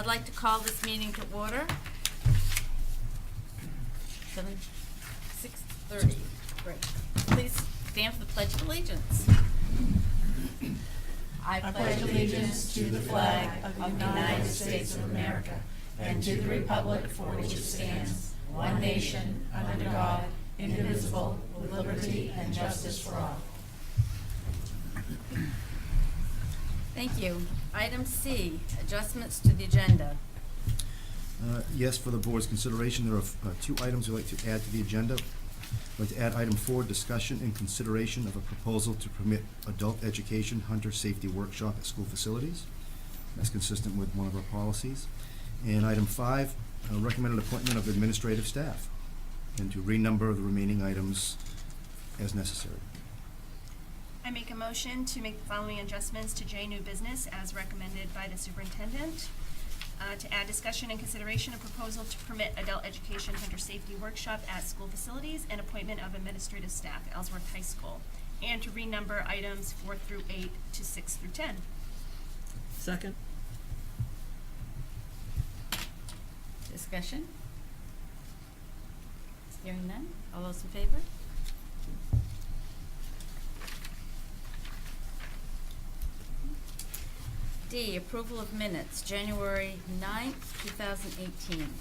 I'd like to call this meeting to order. 6:30. Great. Please stand for the Pledge of Allegiance. I pledge allegiance to the flag of the United States of America and to the republic for which it stands, one nation, under God, indivisible, with liberty and justice for all. Thank you. Item C, adjustments to the agenda. Yes, for the board's consideration, there are two items we'd like to add to the agenda. I'd like to add item 4, discussion and consideration of a proposal to permit adult education hunter safety workshop at school facilities. That's consistent with one of our policies. And item 5, recommended appointment of administrative staff, and to renumber the remaining items as necessary. I make a motion to make the following adjustments to J New Business as recommended by the superintendent. To add discussion and consideration of proposal to permit adult education hunter safety workshop at school facilities and appointment of administrative staff at Ellsworth High School. And to renumber items 4 through 8 to 6 through 10. Second. Discussion? Hearing none. All those in favor? D, approval of minutes, January 9th, 2018.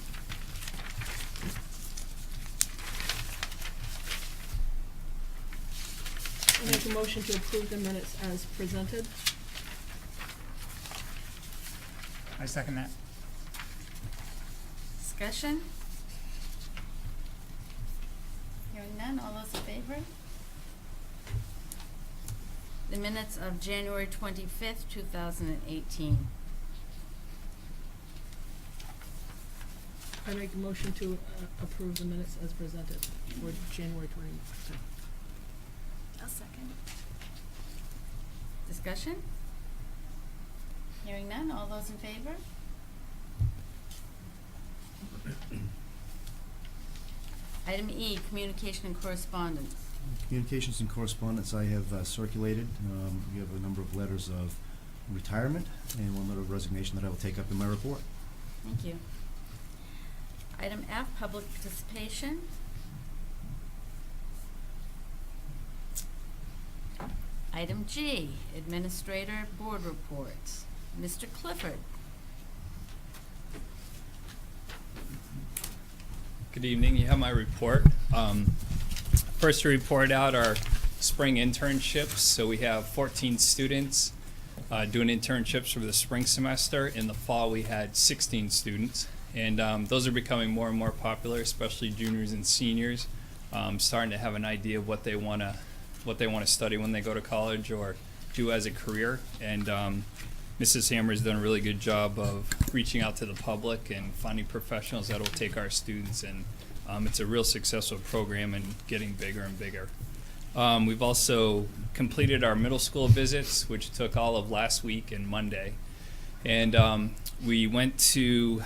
I make a motion to approve the minutes as presented. I second that. Discussion? Hearing none, all those in favor? The minutes of January 25th, 2018. I make a motion to approve the minutes as presented for January 25th. I'll second. Discussion? Hearing none, all those in favor? Item E, communication and correspondence. Communications and correspondence I have circulated. We have a number of letters of retirement and one letter of resignation that I will take up in my report. Thank you. Item F, public participation. Item G, administrator board reports. Mr. Clifford. Good evening. You have my report. First to report out our spring internships. So we have 14 students doing internships for the spring semester. In the fall, we had 16 students. And those are becoming more and more popular, especially juniors and seniors, starting to have an idea of what they want to study when they go to college or do as a career. And Mrs. Hammer's done a really good job of reaching out to the public and finding professionals that will take our students, and it's a real successful program and getting bigger and bigger. We've also completed our middle school visits, which took all of last week and Monday, and we went to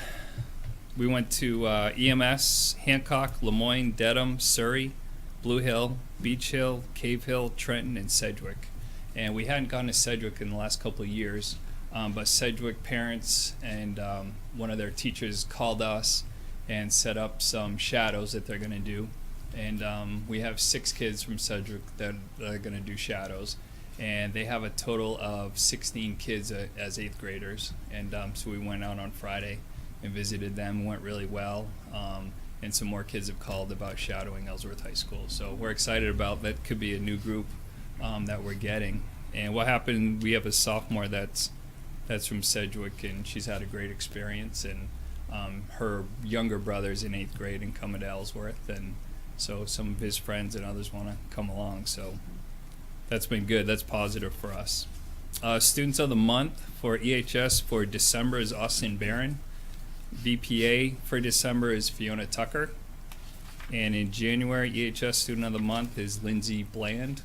EMS, Hancock, Lemoyne, Dedham, Surrey, Blue Hill, Beach Hill, Cave Hill, Trenton, and Sedgwick. And we hadn't gone to Sedgwick in the last couple of years. But Sedgwick parents and one of their teachers called us and set up some shadows that they're going to do. And we have 6 kids from Sedgwick that are going to do shadows. And they have a total of 16 kids as 8th graders. And so we went out on Friday and visited them. It went really well. And some more kids have called about shadowing Ellsworth High School. So we're excited about that. Could be a new group that we're getting. And what happened, we have a sophomore that's from Sedgwick, and she's had a great experience, and her younger brother's in 8th grade and coming to Ellsworth, and so some of his friends and others want to come along, so that's been good. That's positive for us. Students of the month for EHS for December is Austin Barron. VPA for December is Fiona Tucker, and in January, EHS student of the month is Lindsay Bland.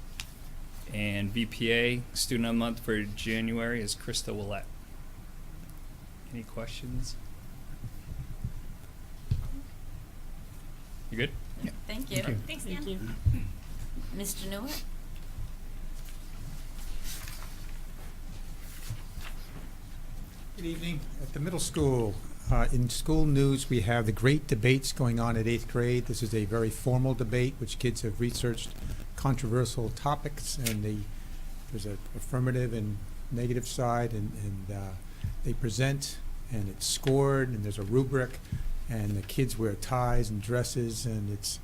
And VPA student of the month for January is Krista Willett. Any questions? You good? Yeah. Thank you. Thanks, Dan. Thank you. Mr. Newitt? Good evening. At the middle school, in school news, we have the great debates going on at 8th grade. This is a very formal debate, which kids have researched controversial topics, and there's an affirmative and negative side, and they present, and it's scored, and there's a rubric, and the kids wear ties and dresses, and it's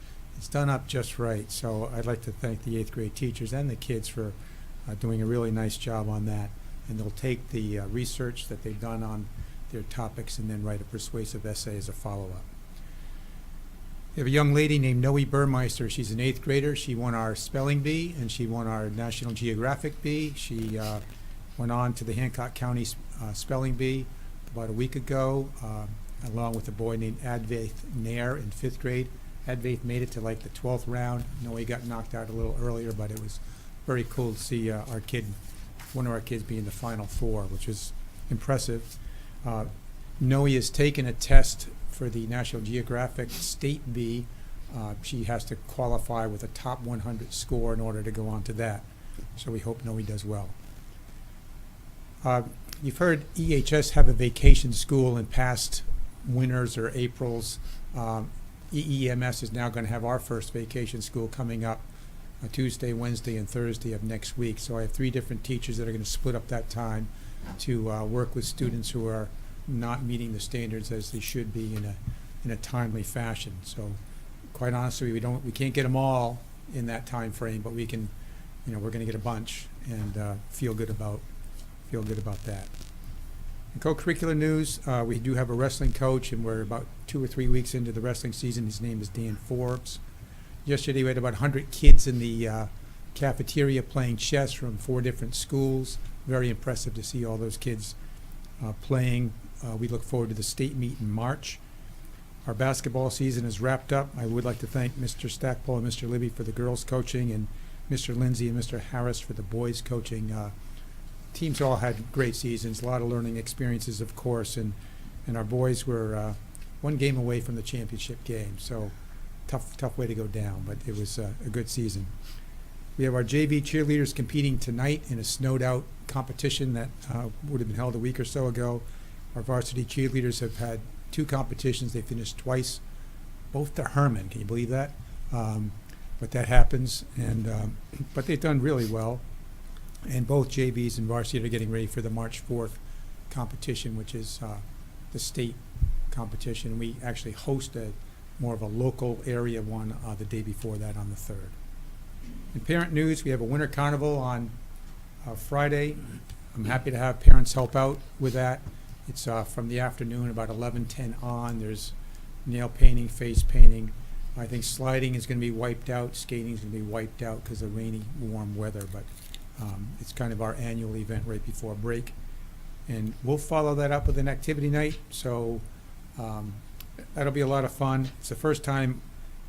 done up just right. So I'd like to thank the 8th grade teachers and the kids for doing a really nice job on that. And they'll take the research that they've done on their topics and then write a persuasive essay as a follow-up. We have a young lady named Noe Burmeister. She's an 8th grader. She won our spelling bee and she won our National Geographic bee. She went on to the Hancock County spelling bee about a week ago, along with a boy named Advaith Nair in 5th grade. Advaith made it to like the 12th round. Noe got knocked out a little earlier, but it was very cool to see one of our kids be in the Final Four, which was impressive. Noe has taken a test for the National Geographic State Bee. She has to qualify with a top 100 score in order to go on to that. So we hope Noe does well. You've heard EHS have a vacation school in past winters or Aprils. EEMS is now going to have our first vacation school coming up Tuesday, Wednesday, and Thursday of next week. So I have 3 different teachers that are going to split up that time to work with students who are not meeting the standards as they should be in a timely fashion. So quite honestly, we can't get them all in that time frame, but we can, we're going to get a bunch and feel good about that. In co-curricular news, we do have a wrestling coach, and we're about 2 or 3 weeks into the wrestling season. His name is Dan Forbes. Yesterday we had about 100 kids in the cafeteria playing chess from 4 different schools. Very impressive to see all those kids playing. We look forward to the state meet in March. Our basketball season is wrapped up. I would like to thank Mr. Stackpole and Mr. Libby for the girls coaching, and Mr. Lindsay and Mr. Harris for the boys coaching. Teams all had great seasons, a lot of learning experiences, of course, and our boys were 1 game away from the championship game. So tough way to go down, but it was a good season. We have our JV cheerleaders competing tonight in a snowed-out competition that would have been held a week or so ago. Our varsity cheerleaders have had 2 competitions. They finished twice, both to Herman. Can you believe that? But that happens, and but they've done really well. And both JVs and varsity are getting ready for the March 4th competition, which is the state competition. We actually host more of a local area one the day before that on the 3rd. In parent news, we have a winter carnival on Friday. I'm happy to have parents help out with that. It's from the afternoon, about 11:10 on. There's nail painting, face painting. I think sliding is going to be wiped out. Skating is going to be wiped out because of rainy, warm weather. But it's kind of our annual event right before break. And we'll follow that up with an activity night. So that'll be a lot of fun. It's the first time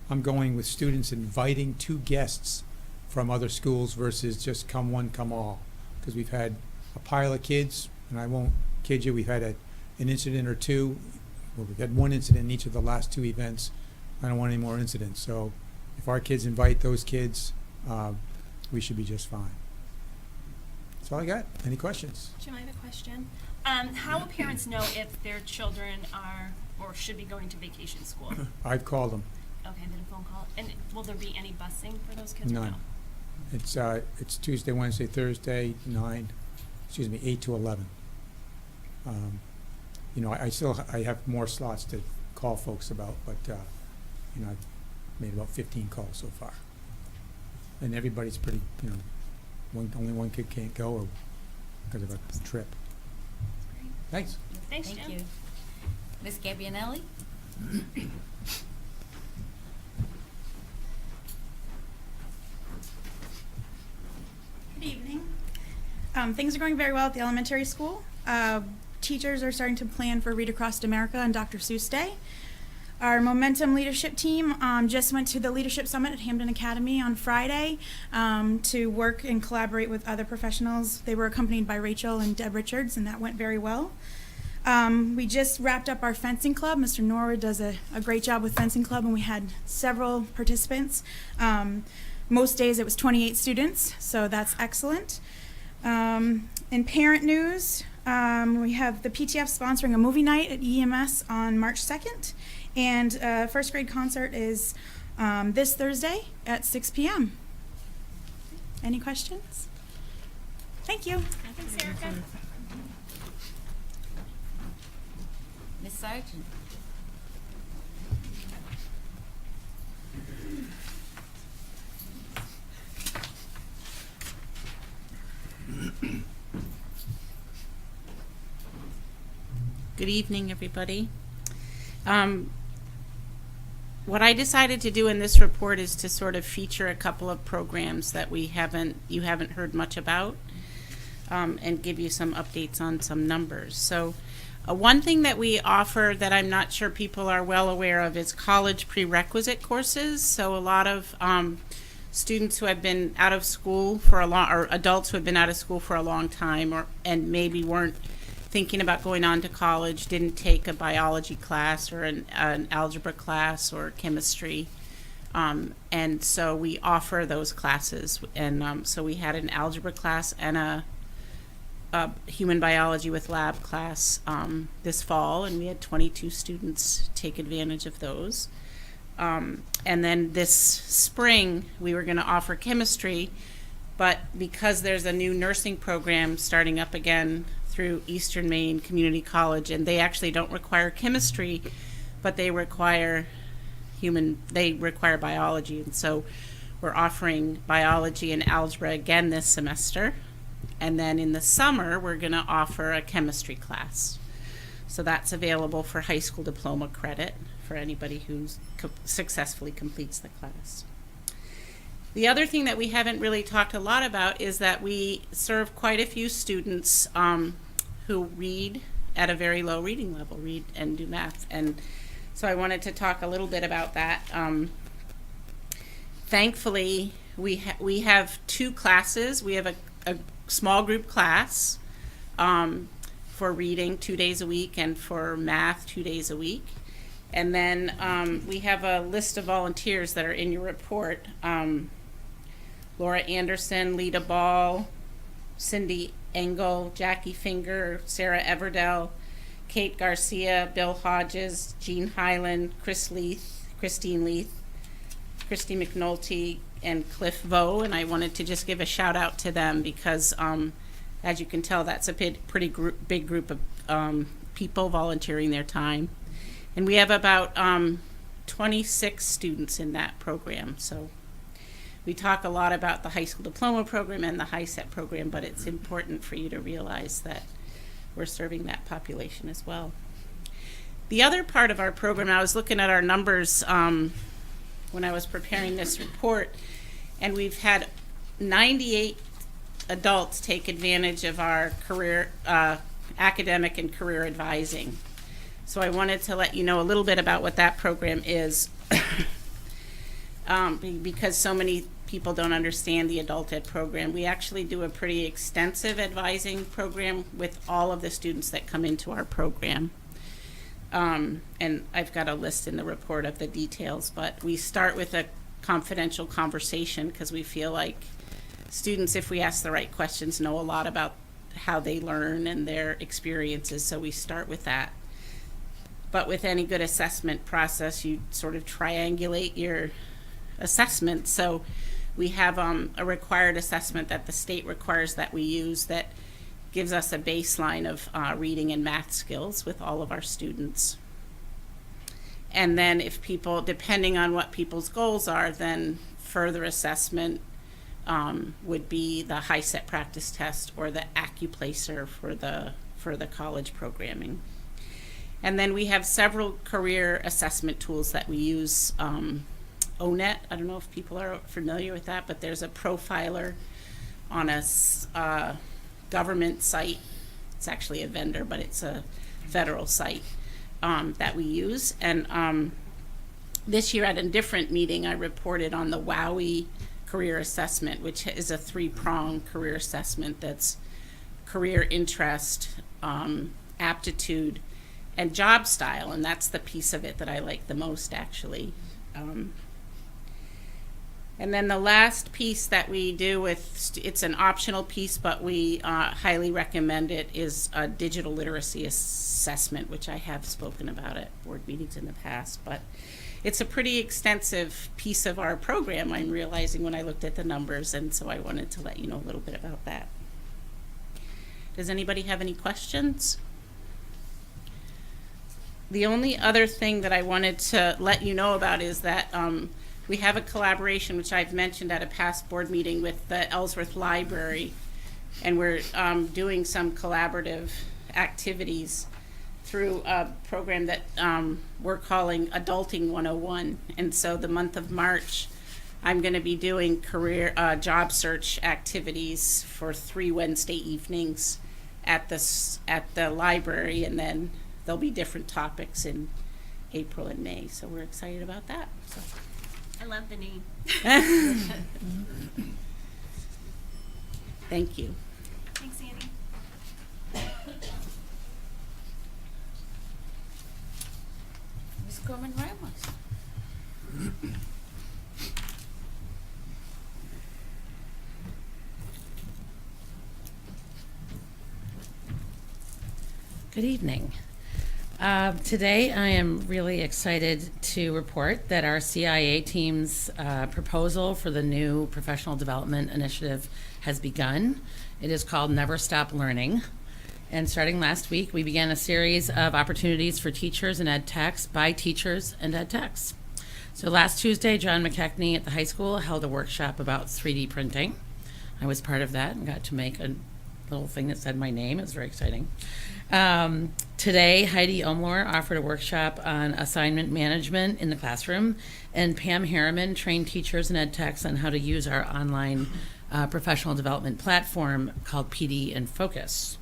I'm going with students inviting 2 guests from other schools versus just come one, come all. Because we've had a pile of kids, and I won't kid you, we've had an incident or 2. Well, we've had 1 incident in each of the last 2 events. I don't want any more incidents. So if our kids invite those kids, we should be just fine. That's all I got. Any questions? Jim, I have a question. How will parents know if their children are or should be going to vacation school? I've called them. Okay, then a phone call. And will there be any busing for those kids or None. no? It's Tuesday, Wednesday, Thursday, 8 to 11. I have more slots to call folks about, but I've made about 15 calls so far. And everybody's pretty, only one kid can't go or because of a trip. Great. Thanks. Thanks, Thank Jim. you. Ms. Gabrianelli? Good evening. Things are going very well at the elementary school. Teachers are starting to plan for Read Across America on Dr. Seuss Day. Our Momentum leadership team just went to the Leadership Summit at Hampden Academy on Friday to work and collaborate with other professionals. They were accompanied by Rachel and Deb Richards, and that went very well. We just wrapped up our fencing club. Mr. Norwood does a great job with fencing club, and we had several participants. Most days it was 28 students, so that's excellent. In parent news, We have the PTF sponsoring a movie night at EMS on March 2nd, and first grade concert is this Thursday at 6 p.m. Any questions? Thank you. Thanks, Erica. Ms. Sargent? Good evening, everybody. What I decided to do in this report is to sort of feature a couple of programs that you haven't heard much about, and give you some updates on some numbers. So one thing that we offer that I'm not sure people are well aware of is college prerequisite courses. So a lot of students who have been out of school for or adults who have been out of school for a long time, and maybe weren't thinking about going on to college, didn't take a biology class or an algebra class or chemistry. And so we offer those classes. And so we had an algebra class and a human biology with lab class this fall, and we had 22 students take advantage of those. And then this spring, we were going to offer chemistry, but because there's a new nursing program starting up again through Eastern Maine Community College, and they actually don't require chemistry, but they require biology, and so we're offering biology and algebra again this semester, and then in the summer we're going to offer a chemistry class. So that's available for high school diploma credit for anybody who successfully completes the class. The other thing that we haven't really talked a lot about is that we serve quite a few students who read at a very low reading level, read and do math. And so I wanted to talk a little bit about that. Thankfully, we have two classes. We have a small group class for reading 2 days a week, and for math 2 days a week. And then we have a list of volunteers that are in your report. Laura Anderson, Lita Ball, Cindy Engel, Jackie Finger, Sarah Everdell, Kate Garcia, Bill Hodges, Jean Hyland, Christine Leith, Christy McNulty, and Cliff Vo. And I wanted to just give a shout out to them because, as you can tell, that's a pretty big group of people volunteering their time. And we have about 26 students in that program. So we talk a lot about the high school diploma program and the HiSET program, but it's important for you to realize that we're serving that population as well. The other part of our program, I was looking at our numbers when I was preparing this report, and we've had 98 adults take advantage of our career, academic and career advising. So I wanted to let you know a little bit about what that program is, because so many people don't understand the adult ed program. We actually do a pretty extensive advising program with all of the students that come into our program. And I've got a list in the report of the details, but we start with a confidential conversation because we feel like students, if we ask the right questions, know a lot about how they learn and their experiences, so we start with that. But with any good assessment process, you sort of triangulate your assessment. So we have a required assessment that the state requires that we use that gives us a baseline of reading and math skills with all of our students. And then if people, depending on what people's goals are, then further assessment would be the HiSET practice test or the AccuPlacer for the college programming. And then we have several career assessment tools that we use. ONET, I don't know if people are familiar with that, but there's a profiler on a government site. It's actually a vendor, but it's a federal site that we use. And this year at a different meeting, I reported on the WOWI career assessment, which is a 3-pronged career assessment that's career interest, aptitude, and job style, and that's the piece of it that I like the most, actually. And then the last piece that we do with, it's an optional piece, but we highly recommend it, is a digital literacy assessment, which I have spoken about at board meetings in the past. But it's a pretty extensive piece of our program, I'm realizing when I looked at the numbers, and so I wanted to let you know a little bit about that. Does anybody have any questions? The only other thing that I wanted to let you know about is that we have a collaboration, which I've mentioned at a past board meeting, with the Ellsworth Library, and we're doing some collaborative activities through a program that we're calling Adulting 101. And so the month of March, I'm going to be doing career job search activities for 3 Wednesday evenings at the library, and then there'll be different topics in April and May. So we're excited about that. So. I love the name. Thank you. Thanks, Annie. Ms. Gorman Ramos. Good evening. Today I am really excited to report that our CIA team's proposal for the new professional development initiative has begun. It is called Never Stop Learning. And starting last week, we began a series of opportunities for teachers and ed techs by teachers and ed techs. So last Tuesday, John McKechnie at the high school held a workshop about 3D printing. I was part of that and got to make a little thing that said my name. It was very exciting. Today, Heidi Omlor offered a workshop on assignment management in the classroom, and Pam Harriman trained teachers and ed techs on how to use our online professional development platform called PD in Focus.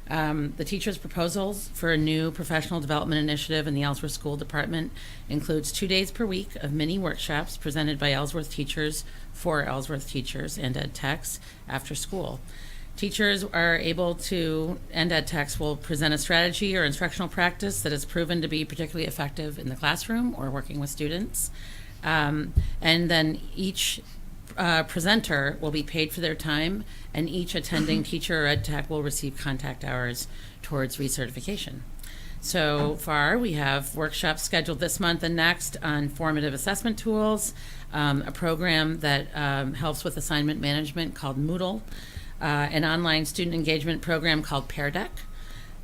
The teachers' proposals for a new professional development initiative in the Ellsworth School Department includes 2 days per week of mini workshops presented by Ellsworth teachers for Ellsworth teachers and ed techs after school. Teachers are able to, and ed techs will present a strategy or instructional practice that has proven to be particularly effective in the classroom or working with students. And then each presenter will be paid for their time, and each attending teacher or ed tech will receive contact hours towards recertification. So far, we have workshops scheduled this month and next on formative assessment tools, a program that helps with assignment management called Moodle, an online student engagement program called Pear Deck,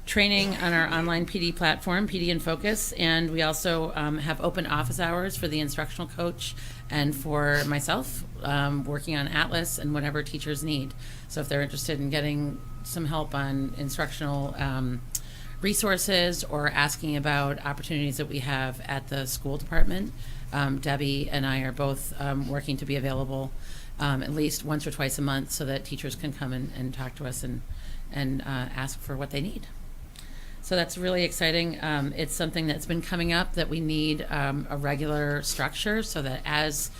training on our online PD platform, PD in Focus, and we also have open office hours for the instructional coach and for myself, working on Atlas and whatever teachers need. So if they're interested in getting some help on instructional resources or asking about opportunities that we have at the school department, Debbie and I are both working to be available at least once or twice a month so that teachers can come and talk to us and ask for what they need. So that's really exciting. It's something that's been coming up that we need a regular structure so that as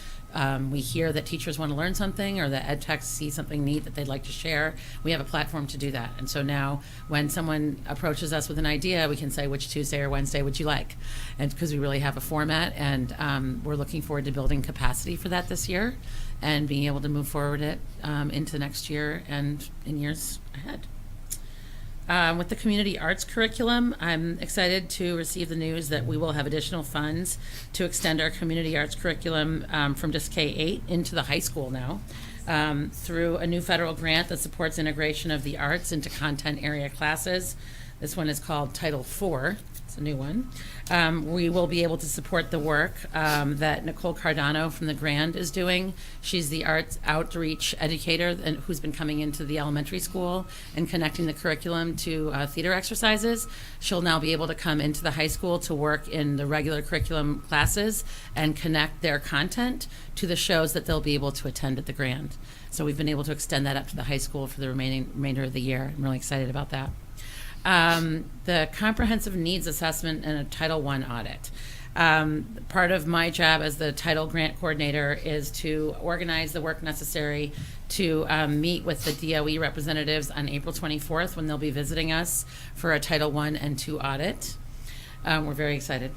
we hear that teachers want to learn something or that ed techs see something neat that they'd like to share, we have a platform to do that. And so now when someone approaches us with an idea, we can say, which Tuesday or Wednesday would you like? And because we really have a format, and we're looking forward to building capacity for that this year and being able to move forward it into next year and in years ahead. With the community arts curriculum, I'm excited to receive the news that we will have additional funds to extend our community arts curriculum from just K-8 into the high school now through a new federal grant that supports integration of the arts into content area classes. This one is called Title IV. It's a new one. We will be able to support the work that Nicole Cardano from the Grand is doing. She's the arts outreach educator who's been coming into the elementary school and connecting the curriculum to theater exercises. She'll now be able to come into the high school to work in the regular curriculum classes and connect their content to the shows that they'll be able to attend at the Grand. So we've been able to extend that up to the high school for the remainder of the year. I'm really excited about that. The comprehensive needs assessment and a Title I audit. Part of my job as the title grant coordinator is to organize the work necessary to meet with the DOE representatives on April 24th when they'll be visiting us for a Title I and II audit. We're very excited.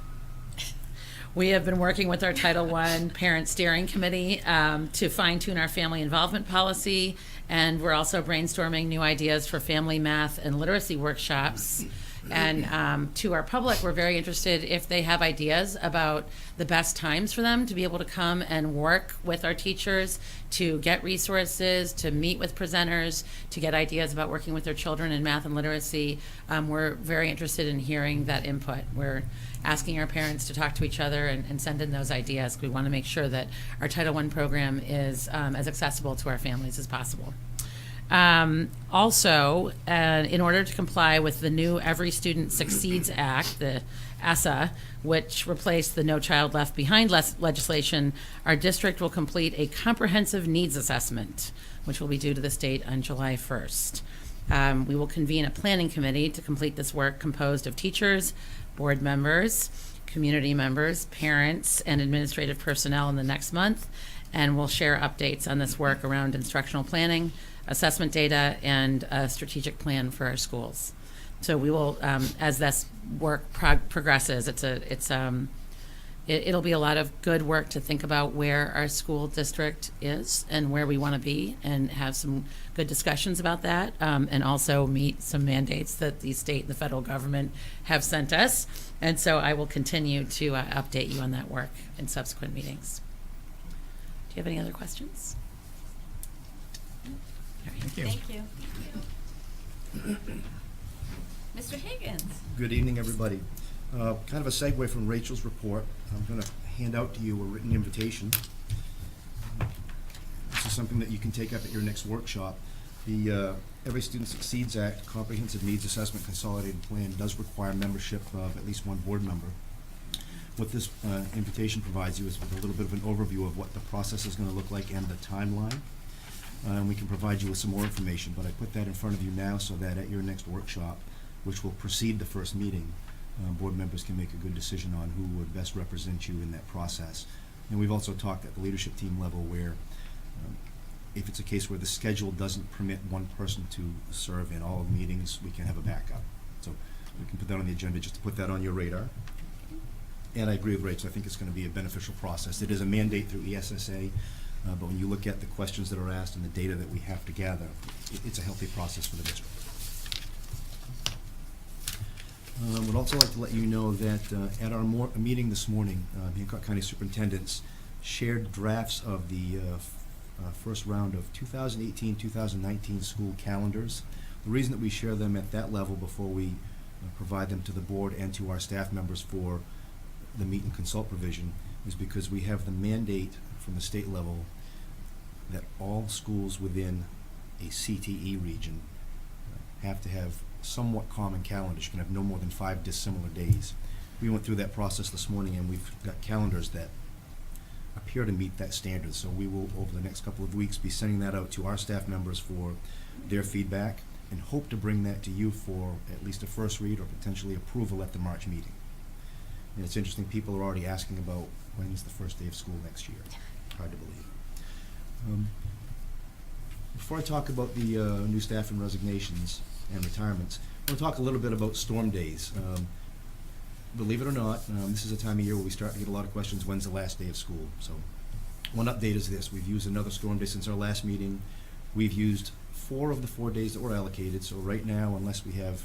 We have been working with our Title I Parent Steering Committee to fine-tune our family involvement policy, and we're also brainstorming new ideas for family math and literacy workshops. And to our public, we're very interested if they have ideas about the best times for them to be able to come and work with our teachers, to get resources, to meet with presenters, to get ideas about working with their children in math and literacy. We're very interested in hearing that input. We're asking our parents to talk to each other and send in those ideas. We want to make sure that our Title I program is as accessible to our families as possible. Also, in order to comply with the new Every Student Succeeds Act, the ESSA, which replaced the No Child Left Behind legislation, our district will complete a comprehensive needs assessment, which will be due to the state on July 1st. We will convene a planning committee to complete this work, composed of teachers, board members, community members, parents, and administrative personnel in the next month, and we'll share updates on this work around instructional planning, assessment data, and a strategic plan for our schools. So we will, as this work progresses, it'll be a lot of good work to think about where our school district is and where we want to be, and have some good discussions about that, and also meet some mandates that the state and the federal government have sent us. And so I will continue to update you on that work in subsequent meetings. Do you have any other questions? Thank you. Mr. Higgins? Good evening, everybody. Kind of a segue from Rachel's report. I'm going to hand out to you a written invitation. This is something that you can take up at your next workshop. The Every Student Succeeds Act Comprehensive Needs Assessment Consolidated Plan does require membership of at least one board member. What this invitation provides you is with a little bit of an overview of what the process is going to look like and the timeline. We can provide you with some more information, but I put that in front of you now so that at your next workshop, which will precede the first meeting, board members can make a good decision on who would best represent you in that process. And we've also talked at the leadership team level where if it's a case where the schedule doesn't permit one person to serve in all of the meetings, we can have a backup. So we can put that on the agenda just to put that on your radar. And I agree with Rachel, I think it's going to be a beneficial process. It is a mandate through ESSA. But when you look at the questions that are asked and the data that we have to gather, it's a healthy process for the district. Would also like to let you know that at our meeting this morning, Hancock County Superintendents shared drafts of the first round of 2018-2019 school calendars. The reason that we share them at that level before we provide them to the board and to our staff members for the meet and consult provision is because we have the mandate from the state level that all schools within a CTE region have to have somewhat common calendars. You can have no more than 5 dissimilar days. We went through that process this morning, and we've got calendars that appear to meet that standard. So we will, over the next couple of weeks, be sending that out to our staff members for their feedback, and hope to bring that to you for at least a first read or potentially approval at the March meeting. And it's interesting, people are already asking about when is the first day of school next year. Hard to believe. Before I talk about the new staff and resignations and retirements, I want to talk a little bit about storm days. Believe it or not, this is a time of year where we start to get a lot of questions, when's the last day of school? So one update is this: we've used another storm day since our last meeting. We've used 4 of the 4 days that were allocated, so right now, unless we have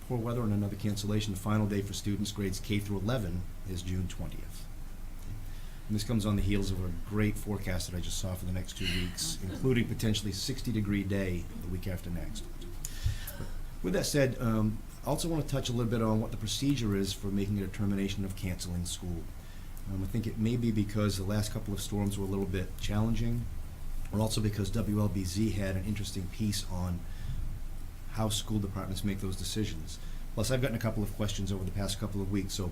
poor weather and another cancellation, the final day for students grades K through 11 is June 20th. And this comes on the heels of a great forecast that I just saw for the next 2 weeks, including potentially 60-degree day the week after next. But with that said, I also want to touch a little bit on what the procedure is for making a determination of canceling school. I think it may be because the last couple of storms were a little bit challenging, or also because WLBZ had an interesting piece on how school departments make those decisions. Plus, I've gotten a couple of questions over the past couple of weeks, so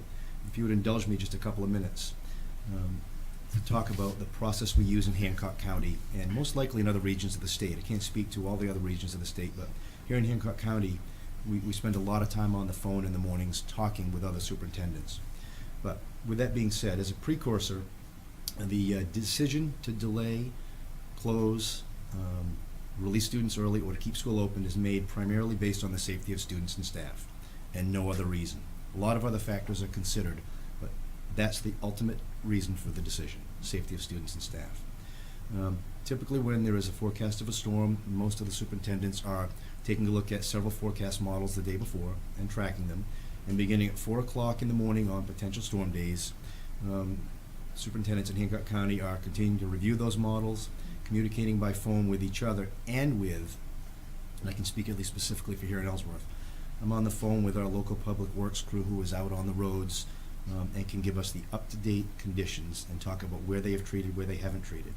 if you would indulge me just a couple of minutes to talk about the process we use in Hancock County, and most likely in other regions of the state. I can't speak to all the other regions of the state, but here in Hancock County, we spend a lot of time on the phone in the mornings talking with other superintendents. But with that being said, as a precursor, the decision to delay, close, release students early, or to keep school open is made primarily based on the safety of students and staff, and no other reason. A lot of other factors are considered, but That's the ultimate reason for the decision, safety of students and staff. Typically, when there is a forecast of a storm, most of the superintendents are taking a look at several forecast models the day before and tracking them. And beginning at 4 o'clock in the morning on potential storm days, superintendents in Hancock County are continuing to review those models, communicating by phone with each other and with, and I can speak at least specifically for here in Ellsworth, I'm on the phone with our local public works crew who is out on the roads and can give us the up-to-date conditions and talk about where they have treated, where they haven't treated.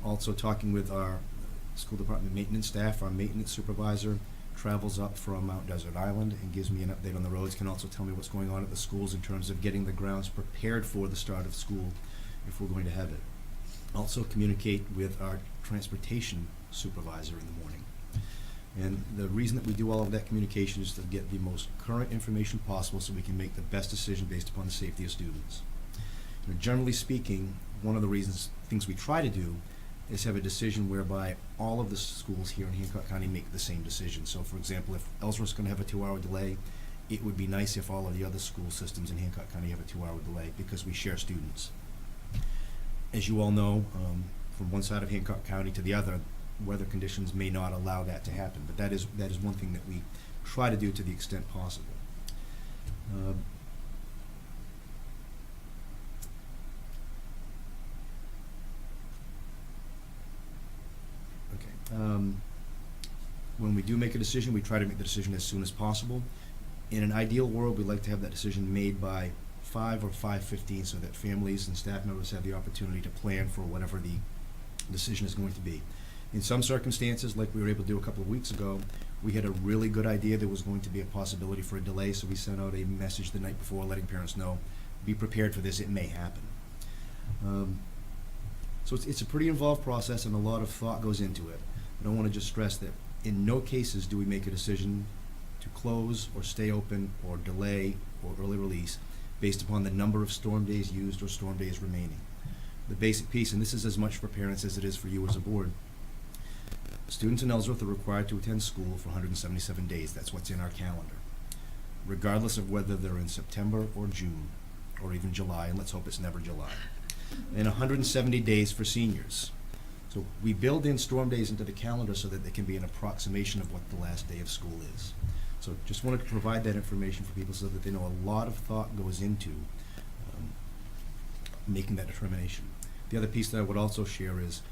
Also talking with our school department maintenance staff. Our maintenance supervisor travels up from Mount Desert Island and gives me an update on the roads, can also tell me what's going on at the schools in terms of getting the grounds prepared for the start of school if we're going to have it. Also communicate with our transportation supervisor in the morning. And the reason that we do all of that communication is to get the most current information possible so we can make the best decision based upon the safety of students. You know, generally speaking, one of the things we try to do is have a decision whereby all of the schools here in Hancock County make the same decision. So for example, if Ellsworth's going to have a 2-hour delay, it would be nice if all of the other school systems in Hancock County have a 2-hour delay because we share students. As you all know, from one side of Hancock County to the other, weather conditions may not allow that to happen, but that is one thing that we try to do to the extent possible. When we do make a decision, we try to make the decision as soon as possible. In an ideal world, we'd like to have that decision made by 5 or 5:15 so that families and staff members have the opportunity to plan for whatever the decision is going to be. In some circumstances, like we were able to do a couple of weeks ago, we had a really good idea there was going to be a possibility for a delay, so we sent out a message the night before letting parents know, be prepared for this, it may happen. So it's a pretty involved process and a lot of thought goes into it. But I want to just stress that in no cases do we make a decision to close or stay open or delay or early release based upon the number of storm days used or storm days remaining. The basic piece, and this is as much for parents as it is for you as a board, students in Ellsworth are required to attend school for 177 days. That's what's in our calendar, regardless of whether they're in September or June or even July, and let's hope it's never July. And 170 days for seniors. So we build in storm days into the calendar so that they can be an approximation of what the last day of school is. So just wanted to provide that information for people so that they know a lot of thought goes into making that determination. The other piece that I would also share is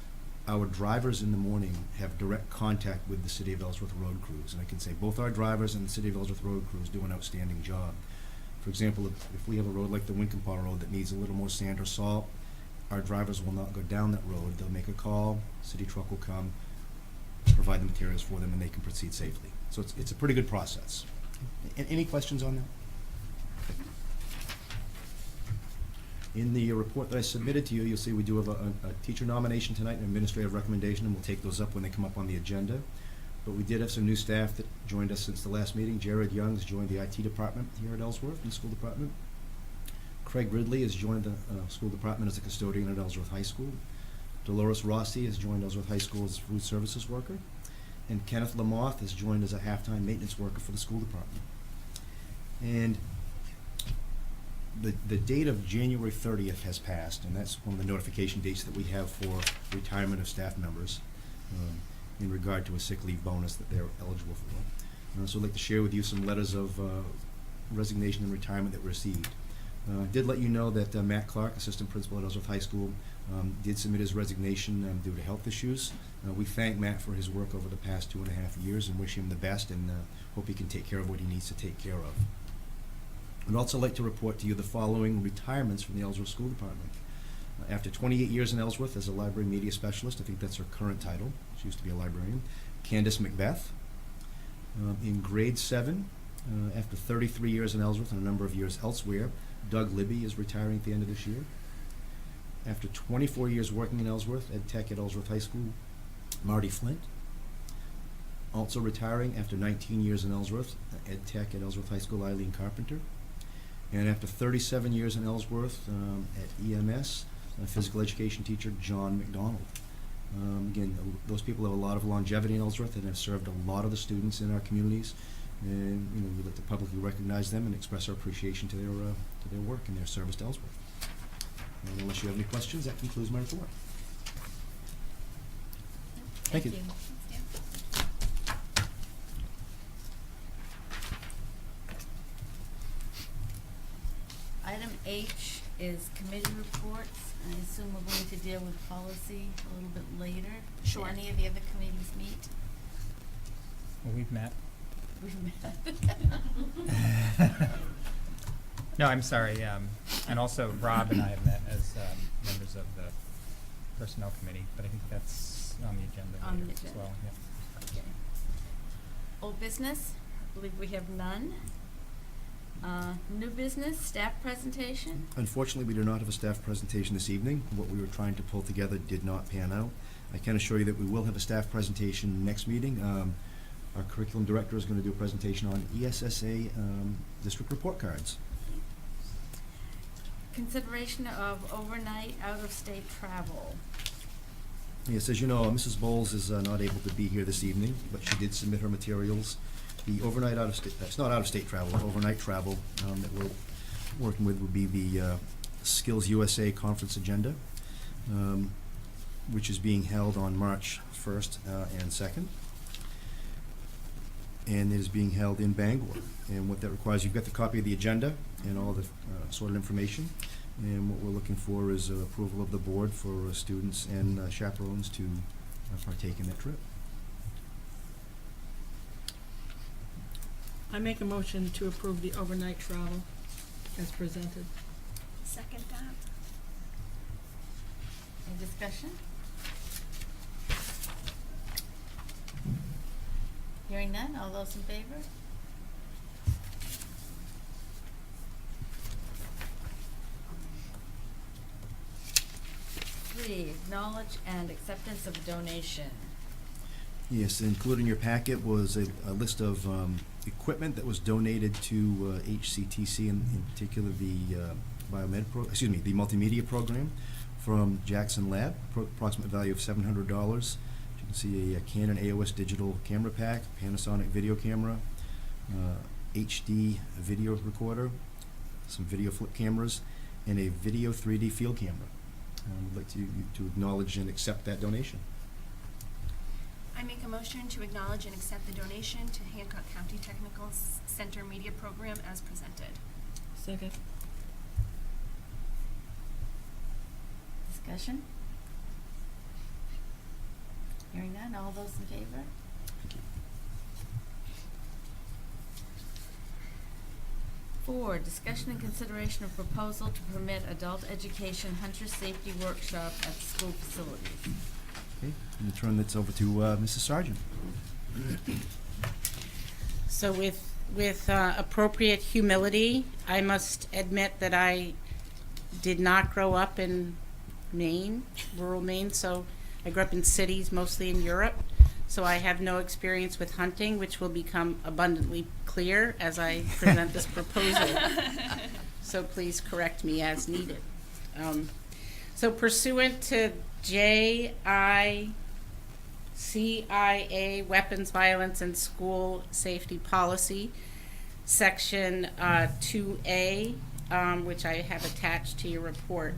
our drivers in the morning have direct contact with the City of Ellsworth road crews. And I can say both our drivers and the City of Ellsworth road crews do an outstanding job. For example, if we have a road like the Winkenpaw Road that needs a little more sand or salt, our drivers will not go down that road. They'll make a call, city truck will come, provide the materials for them, and they can proceed safely. So it's a pretty good process. Any questions on that? In the report that I submitted to you, you'll see we do have a teacher nomination tonight and an administrative recommendation, and we'll take those up when they come up on the agenda. But we did have some new staff that joined us since the last meeting. Jared Young's joined the IT department here at Ellsworth in the school department. Craig Ridley has joined the school department as a custodian at Ellsworth High School. Dolores Rossi has joined Ellsworth High School as a food services worker. And Kenneth Lamoth has joined as a halftime maintenance worker for the school department. And the date of January 30th has passed, and that's one of the notification dates that we have for retirement of staff members in regard to a sick leave bonus that they're eligible for. So I'd like to share with you some letters of resignation and retirement that were received. I did let you know that Matt Clark, assistant principal at Ellsworth High School, did submit his resignation due to health issues. We thank Matt for his work over the past 2.5 years and wish him the best and hope he can take care of what he needs to take care of. I'd also like to report to you the following retirements from the Ellsworth School Department. After 28 years in Ellsworth as a library media specialist, I think that's her current title, she used to be a librarian, Candace Macbeth. In grade 7, after 33 years in Ellsworth and a number of years elsewhere, Doug Libby is retiring at the end of this year. After 24 years working in Ellsworth, Ed Tech at Ellsworth High School, Marty Flint. Also retiring after 19 years in Ellsworth, Ed Tech at Ellsworth High School, Eileen Carpenter. And after 37 years in Ellsworth at EMS, physical education teacher John McDonald. Again, those people have a lot of longevity in Ellsworth and have served a lot of the students in our communities. And, we'd like to publicly recognize them and express our appreciation to their work and their service to Ellsworth. And unless you have any questions, that concludes my report. Thank you. Item H is committee reports. I assume we're going to deal with policy a little bit later. Sure. Do any of the other committees meet? Well, we've met. We've met. No, I'm sorry. And also Rob and I have met as members of the Personnel Committee, but I think that's on the agenda On the later as agenda. well. Yeah. Okay. Old business, I believe we have none. New business, staff presentation. Unfortunately, we do not have a staff presentation this evening. What we were trying to pull together did not pan out. I can assure you that we will have a staff presentation next meeting. Our curriculum director is going to do a presentation on ESSA district report cards. Consideration of overnight out-of-state travel. Yes, as you know, Mrs. Bowles is not able to be here this evening, but she did submit her materials. The overnight out-of-state, that's not out-of-state travel, overnight travel that we're working with would be the Skills USA Conference Agenda, which is being held on March 1st and 2nd. And it is being held in Bangor. And what that requires, you've got the copy of the agenda and all the sorted information. And what we're looking for is approval of the board for students and chaperones to partake in that trip. I make a motion to approve the overnight travel as presented. Second that. Any discussion? Hearing none, all those in favor? Three, acknowledge and acceptance of donation. Yes, included in your packet was a list of equipment that was donated to HCTC, in particular the the multimedia program from Jackson Lab, approximate value of $700. You can see a Canon AOS digital camera pack, Panasonic video camera, HD video recorder, some video flip cameras, and a video 3D field camera. We'd like to acknowledge and accept that donation. I make a motion to acknowledge and accept the donation to Hancock County Technical Center Media Program as presented. Second. Discussion? Hearing none, all those in favor? Thank you. 4, discussion and consideration of proposal to permit adult education hunter safety workshop at school facilities. Okay, I'm going to turn this over to Mrs. Sargent. So with appropriate humility, I must admit that I did not grow up in Maine, rural Maine, so I grew up in cities, mostly in Europe. So I have no experience with hunting, which will become abundantly clear as I present this proposal. So please correct me as needed. So pursuant to JICIA, Weapons, Violence, and School Safety Policy, Section 2A, which I have attached to your report,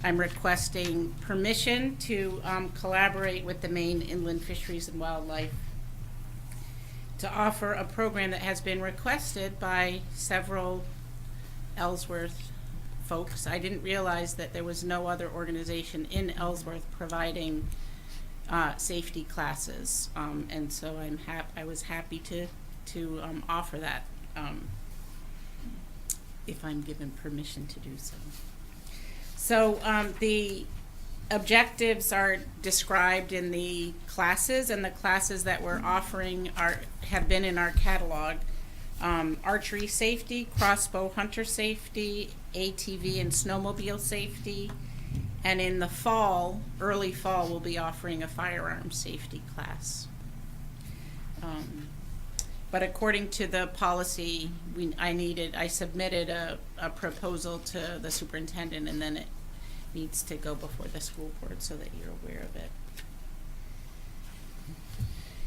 I'm requesting permission to collaborate with the Maine Inland Fisheries and Wildlife to offer a program that has been requested by several Ellsworth folks. I didn't realize that there was no other organization in Ellsworth providing safety classes, and so I was happy to offer that if I'm given permission to do so. So the objectives are described in the classes, and the classes that we're offering have been in our catalog. Archery safety, crossbow hunter safety, ATV and snowmobile safety, and in the fall, early fall, we'll be offering a firearms safety class. But according to the policy, I submitted a proposal to the superintendent, and then it needs to go before the school board so that you're aware of it.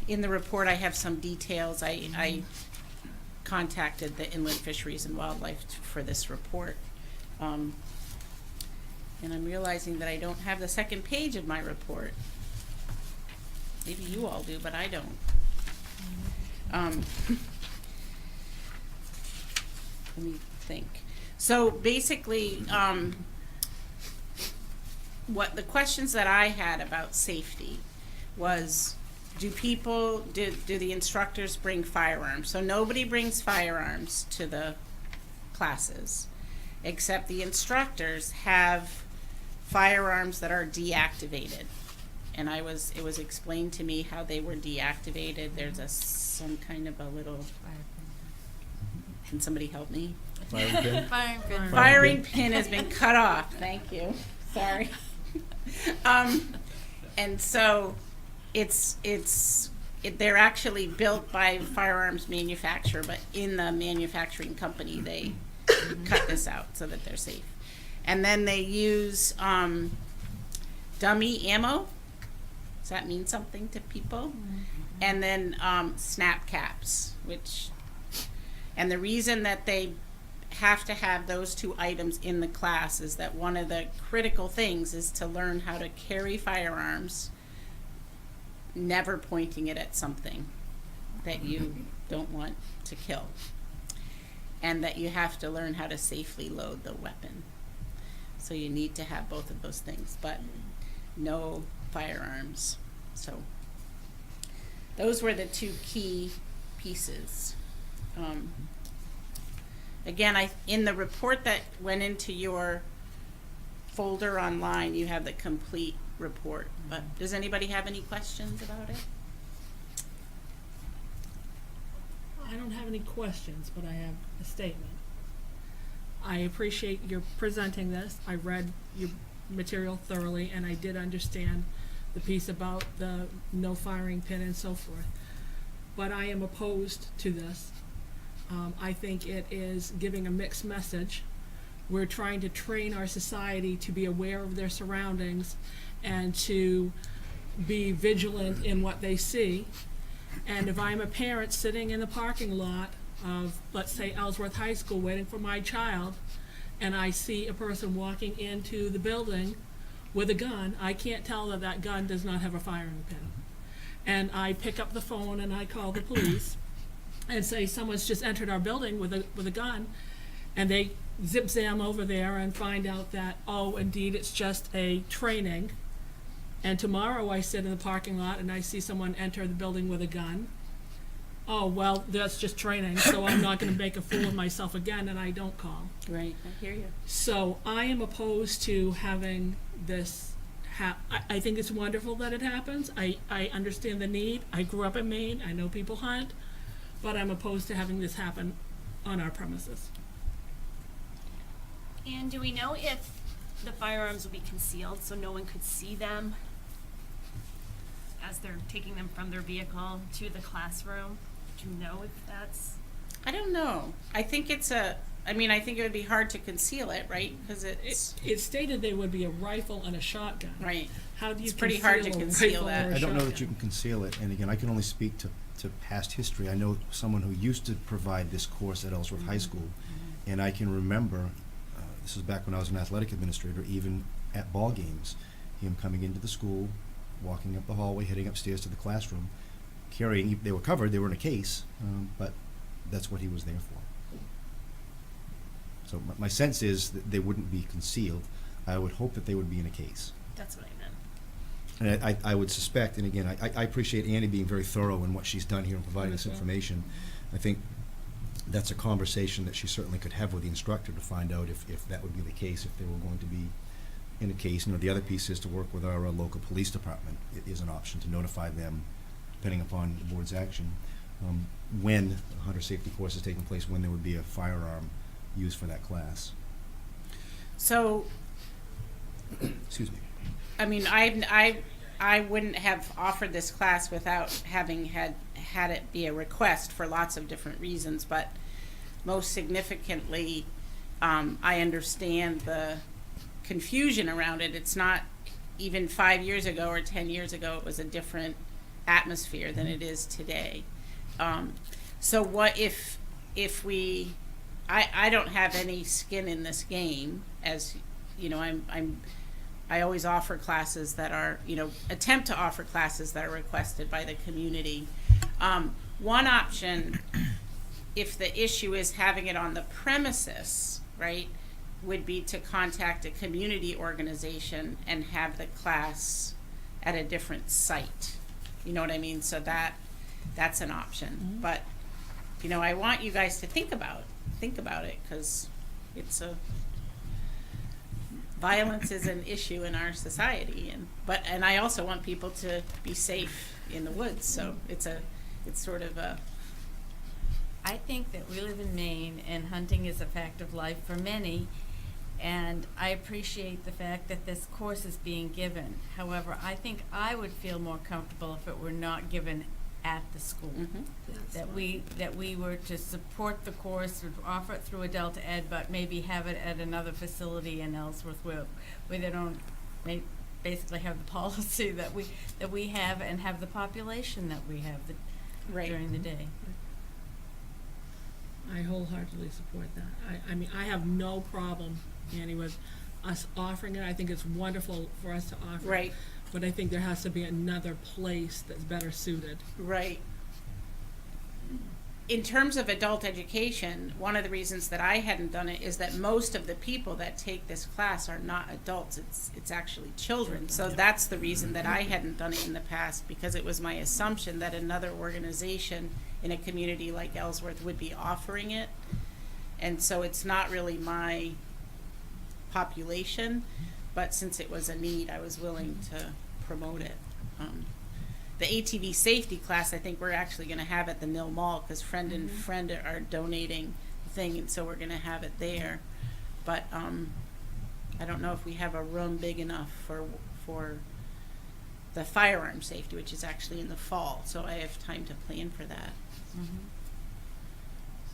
In the report, I have some details. I contacted the Inland Fisheries and Wildlife for this report. And I'm realizing that I don't have the second page of my report. Maybe you all do, but I don't. Let me think. So basically, what the questions that I had about safety was, do the instructors bring firearms? So nobody brings firearms to the classes, except the instructors have firearms that are deactivated. And it was explained to me how they were deactivated. There's some kind of a little, can somebody help me? Firing pin? Firing pin. Firing pin has been cut off, thank you, sorry. And so they're actually built by firearms manufacturer, but in the manufacturing company, they cut this out so that they're safe. And then they use dummy ammo. Does that mean something to people? And then snap caps, and the reason that they have to have those two items in the class is that one of the critical things is to learn how to carry firearms, never pointing it at something that you don't want to kill, and that you have to learn how to safely load the weapon. So you need to have both of those things, but no firearms. So those were the two key pieces. Again, in the report that went into your folder online, you have the complete report. But does anybody have any questions about it? I don't have any questions, but I have a statement. I appreciate your presenting this. I read your material thoroughly, and I did understand the piece about the no firing pin and so forth. But I am opposed to this. I think it is giving a mixed message. We're trying to train our society to be aware of their surroundings and to be vigilant in what they see. And if I'm a parent sitting in the parking lot of, let's say, Ellsworth High School waiting for my child, and I see a person walking into the building with a gun, I can't tell that that gun does not have a firing pin. And I pick up the phone and I call the police and say someone's just entered our building with a gun, and they zip-zam over there and find out that, oh, indeed, it's just a training. And tomorrow I sit in the parking lot and I see someone enter the building with a gun. Oh, well, that's just training, so I'm not going to make a fool of myself again, and I don't call. Right, I hear you. So I am opposed to having this I think it's wonderful that it happens. I understand the need. I grew up in Maine. I know people hunt. But I'm opposed to having this happen on our premises. And do we know if the firearms will be concealed so no one could see them as they're taking them from their vehicle to the classroom? Do you know if that's? I don't know. I think I think it would be hard to conceal it, right? Because it stated there would be a rifle and a shotgun. Right. How do you It's pretty hard to conceal that. I don't know that you can conceal it, and again, I can only speak to past history. I know someone who used to provide this course at Ellsworth High School, and I can remember, this was back when I was an athletic administrator, even at ball games, him coming into the school, walking up the hallway, heading upstairs to the classroom, carrying, they were covered, they were in a case, but that's what he was there for. So my sense is that they wouldn't be concealed. I would hope that they would be in a case. That's what I meant. And I would suspect, and again, I appreciate Annie being very thorough in what she's done here and providing this information. I think that's a conversation that she certainly could have with the instructor to find out if that would be the case, if they were going to be in a case. You know, the other piece is to work with our local police department. It is an option to notify them, depending upon the board's action, when a hunter safety course is taking place, when there would be a firearm used for that class. So, Excuse me. I mean, I wouldn't have offered this class without having had it be a request for lots of different reasons, but most significantly, I understand the confusion around it. It's not even 5 years ago or 10 years ago, it was a different atmosphere than it is today. So what if if we, I don't have any skin in this game, as, you know, I always offer classes that are, you know, attempt to offer classes that are requested by the community. One option, if the issue is having it on the premises, right, would be to contact a community organization and have the class at a different site. You know what I mean? So that's an option. But, you know, I want you guys to think about it, because it's violence is an issue in our society, and I also want people to be safe in the woods, so it's sort of a, I think that we live in Maine and hunting is a fact of life for many, and I appreciate the fact that this course is being given. However, I think I would feel more comfortable if it were not given at the school. That we were to support the course, or offer it through Adult Ed, but maybe have it at another facility in Ellsworth where they don't basically have the policy that we have, and have the population that we have right. during the day. I wholeheartedly support that. I mean, I have no problem, Annie, with us offering it. I think it's wonderful for us to offer it. Right. But I think there has to be another place that's better suited. Right. In terms of adult education, one of the reasons that I hadn't done it is that most of the people that take this class are not adults, it's actually children. So that's the reason that I hadn't done it in the past, because it was my assumption that another organization in a community like Ellsworth would be offering it. And so it's not really my population, but since it was a need, I was willing to promote it. The ATV safety class, I think we're actually going to have at the Mill Mall, because Friend and Friend are donating the thing, and so we're going to have it there. But I don't know if we have a room big enough for the firearm safety, which is actually in the fall, so I have time to plan for that.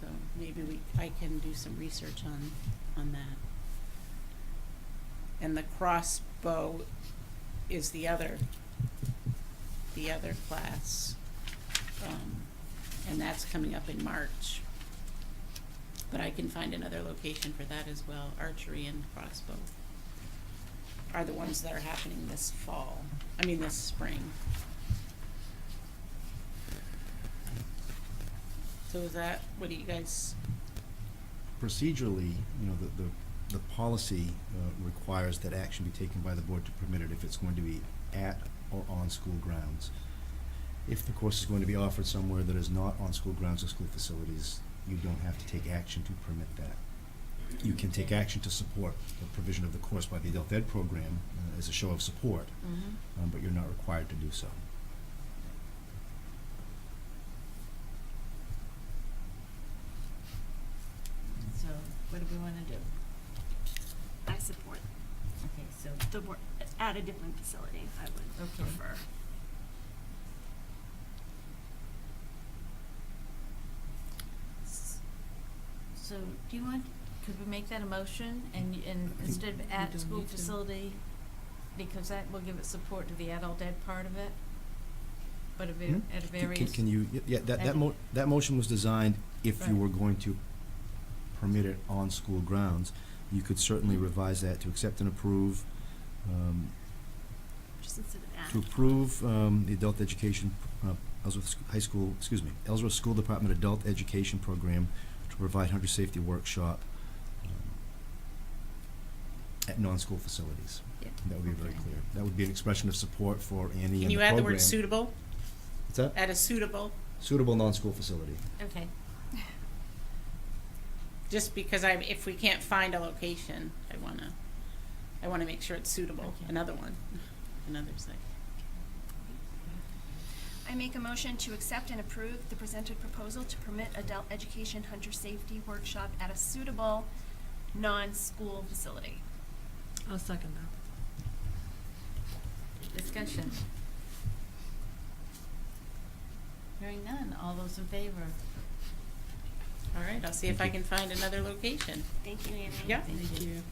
So maybe I can do some research on that. And the crossbow is the other class, and that's coming up in March. But I can find another location for that as well. Archery and crossbow are the ones that are happening this spring. So is that, what do you guys? Procedurally, you know, the policy requires that action be taken by the board to permit it if it's going to be at or on school grounds. If the course is going to be offered somewhere that is not on school grounds or school facilities, you don't have to take action to permit that. You can take action to support the provision of the course by the Adult Ed program as a show of support, but you're not required to do so. So, what do we want to do? I support Okay, so, the work at a different facility, I would Okay. prefer. so do you want, could we make that a motion, and instead of at don't school need to. facility, because that will give it support to the Adult Ed part of it, but at a various. Can you, that motion was designed if you Right. were going to permit it on school grounds. You could certainly revise that to accept and approve, Just instead of at. to approve the adult education, Ellsworth High School, Ellsworth School Department Adult Education Program to provide hunter safety workshop at non-school facilities. Yeah. That would be very Okay. clear. That would be an expression of support for Annie and the program. Can you add the word suitable? What's that? At a suitable, Suitable non-school facility. Okay, just because if we can't find a location, I wanna make sure it's suitable. Okay. Another site. I make a motion to accept and approve the presented proposal to permit adult education hunter safety workshop at a suitable non-school facility. I'll second that. discussion. Hearing none, all those in favor? All right, I'll see if I can find another location. Thank you, Annie. Yeah. Thank you.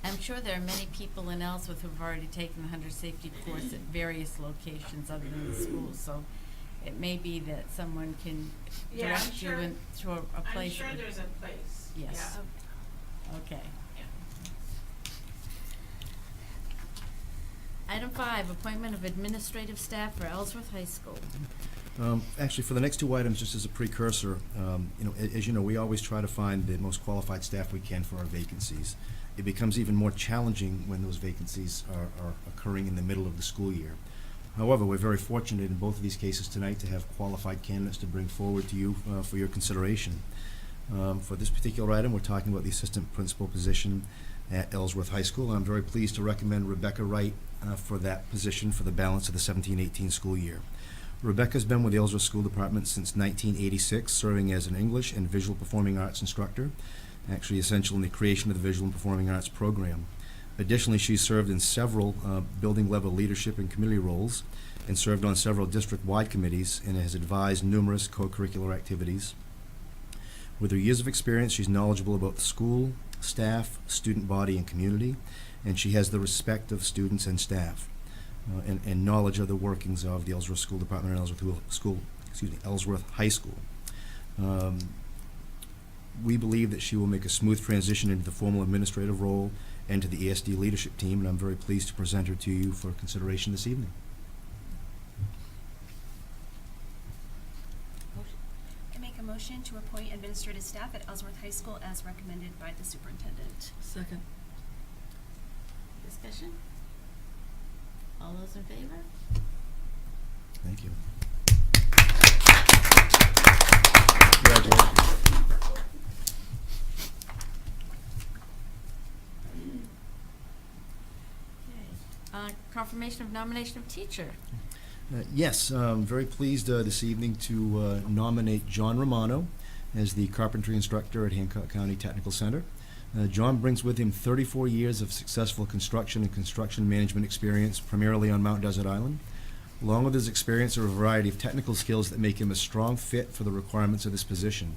I'm sure there are many people in Ellsworth who've already taken the hunter safety course at various locations other than the school, so it may be that someone can Yeah, I'm direct you sure- into a place. that would- a place. Yes. Okay. Item 5, appointment of administrative staff for Ellsworth High School. Actually, for the next two items, just as a precursor, as you know, we always try to find the most qualified staff we can for our vacancies. It becomes even more challenging when those vacancies are occurring in the middle of the school year. However, we're very fortunate in both of these cases tonight to have qualified candidates to bring forward to you for your consideration. For this particular item, we're talking about the assistant principal position at Ellsworth High School. I'm very pleased to recommend Rebecca Wright for that position for the balance of the 17-18 school year. Rebecca's been with the Ellsworth School Department since 1986, serving as an English and visual performing arts instructor, actually essential in the creation of the visual and performing arts program. Additionally, she's served in several building-level leadership and community roles and served on several district-wide committees and has advised numerous co-curricular activities. With her years of experience, she's knowledgeable about the school, staff, student body, and community, and she has the respect of students and staff, and knowledge of the workings of the Ellsworth School Department and Ellsworth High School. We believe that she will make a smooth transition into the formal administrative role and to the ESD leadership team, and I'm very pleased to present her to you for consideration this evening. I make a motion to appoint administrative staff at Ellsworth High School as recommended by the superintendent. Second. Discussion? All those in favor? Thank you. Congratulations. Confirmation of nomination of teacher. Yes, very pleased this evening to nominate John Romano as the carpentry instructor at Hancock County Technical Center. John brings with him 34 years of successful construction and construction management experience, primarily on Mount Desert Island. Along with his experience are a variety of technical skills that make him a strong fit for the requirements of this position.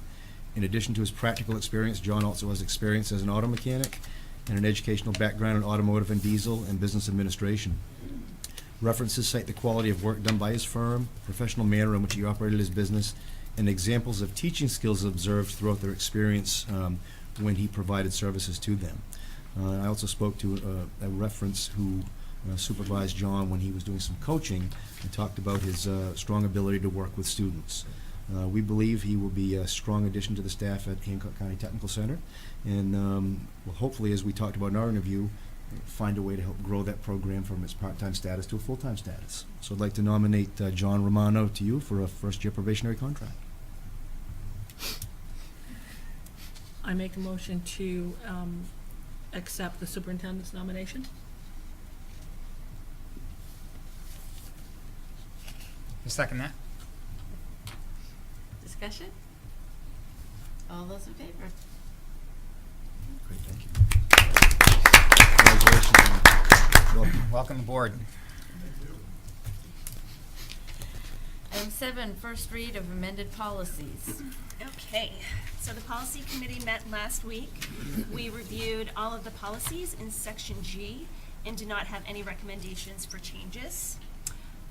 In addition to his practical experience, John also has experience as an auto mechanic and an educational background in automotive and diesel and business administration. References cite the quality of work done by his firm, professional manner in which he operated his business, and examples of teaching skills observed throughout their experience when he provided services to them. I also spoke to a reference who supervised John when he was doing some coaching and talked about his strong ability to work with students. We believe he will be a strong addition to the staff at Hancock County Technical Center, and will hopefully, as we talked about in our interview, find a way to help grow that program from its part-time status to a full-time status. So I'd like to nominate John Romano to you for a first-year probationary contract. I make a motion to accept the superintendent's nomination. I second that. Discussion? All those in favor? Great, thank you. Congratulations. Welcome. Welcome aboard. Item 7, first read of amended policies. Okay, so the policy committee met last week. We reviewed all of the policies in section G and did not have any recommendations for changes.